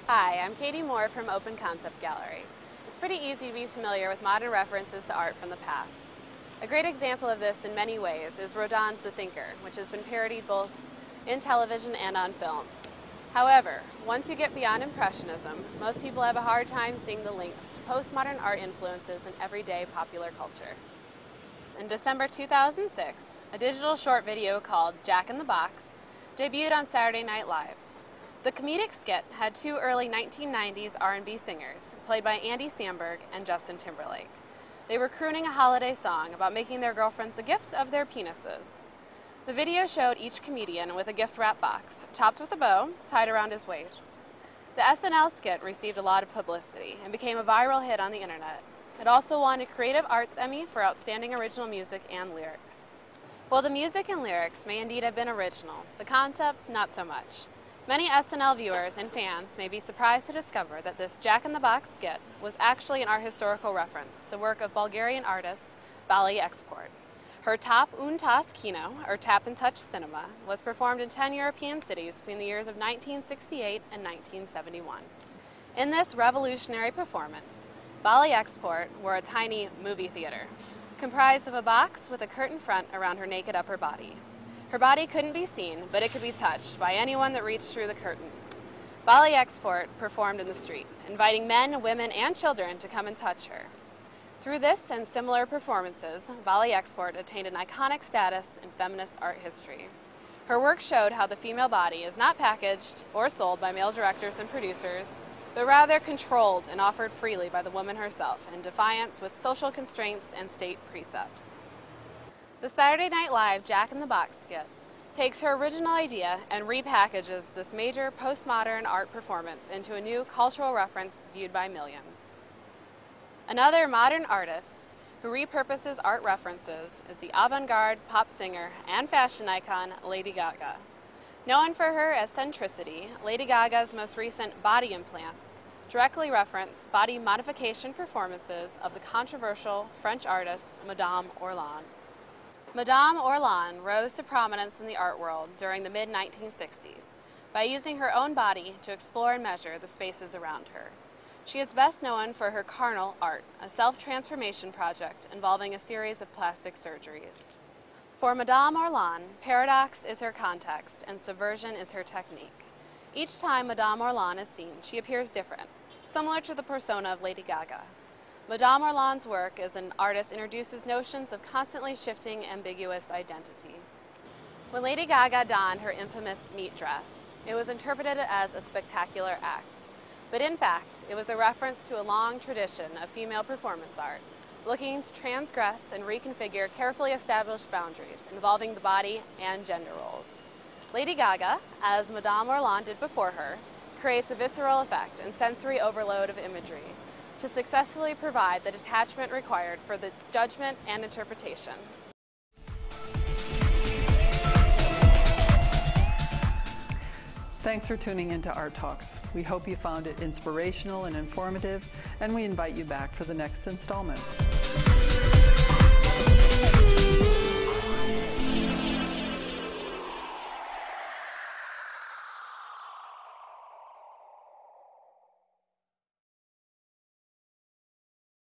Hi, I'm Katie Moore from Open Concept Gallery. It's pretty easy to be familiar with modern references to art from the past. A great example of this in many ways is Rodin's The Thinker, which has been parodied both in television and on film. However, once you get beyond Impressionism, most people have a hard time seeing the links to postmodern art influences in everyday popular culture. In December 2006, a digital short video called Jack in the Box debuted on Saturday Night Live. The comedic skit had two early 1990s R&B singers, played by Andy Samberg and Justin Timberlake. They were crooning a holiday song about making their girlfriends a gift of their penises. The video showed each comedian with a gift wrap box, topped with a bow, tied around his waist. The SNL skit received a lot of publicity and became a viral hit on the internet. It also won a Creative Arts Emmy for Outstanding Original Music and Lyrics. While the music and lyrics may indeed have been original, the concept not so much. Many SNL viewers and fans may be surprised to discover that this Jack in the Box skit was actually an art historical reference, the work of Bulgarian artist Vali Export. Her Tap un Tas Kino, or Tap and Touch Cinema, was performed in 10 European cities between the years of 1968 and 1971. In this revolutionary performance, Vali Export wore a tiny movie theater, comprised of a box with a curtain front around her naked upper body. Her body couldn't be seen, but it could be touched by anyone that reached through the curtain. Vali Export performed in the street, inviting men, women, and children to come and touch her. Through this and similar performances, Vali Export attained an iconic status in feminist art history. Her work showed how the female body is not packaged or sold by male directors and producers, but rather controlled and offered freely by the woman herself in defiance with social constraints and state precepts. The Saturday Night Live Jack in the Box skit takes her original idea and repackages this major postmodern art performance into a new cultural reference viewed by millions. Another modern artist who repurposes art references is the avant-garde pop singer and fashion icon Lady Gaga. Known for her eccentricity, Lady Gaga's most recent body implants directly reference body modification performances of the controversial French artist Madame Orlan. Madame Orlan rose to prominence in the art world during the mid-1960s by using her own body to explore and measure the spaces around her. She is best known for her carnal art, a self-transformation project involving a series of plastic surgeries. For Madame Orlan, paradox is her context and subversion is her technique. Each time Madame Orlan is seen, she appears different, similar to the persona of Lady Gaga. Madame Orlan's work as an artist introduces notions of constantly shifting, ambiguous identity. When Lady Gaga donned her infamous meat dress, it was interpreted as a spectacular act. But in fact, it was a reference to a long tradition of female performance art, looking to transgress and reconfigure carefully established boundaries involving the body and gender roles. Lady Gaga, as Madame Orlan did before her, creates a visceral effect and sensory overload of imagery to successfully provide the detachment required for its judgment and interpretation. Thanks for tuning into Art Talks. We hope you found it inspirational and informative, and we invite you back for the next installment.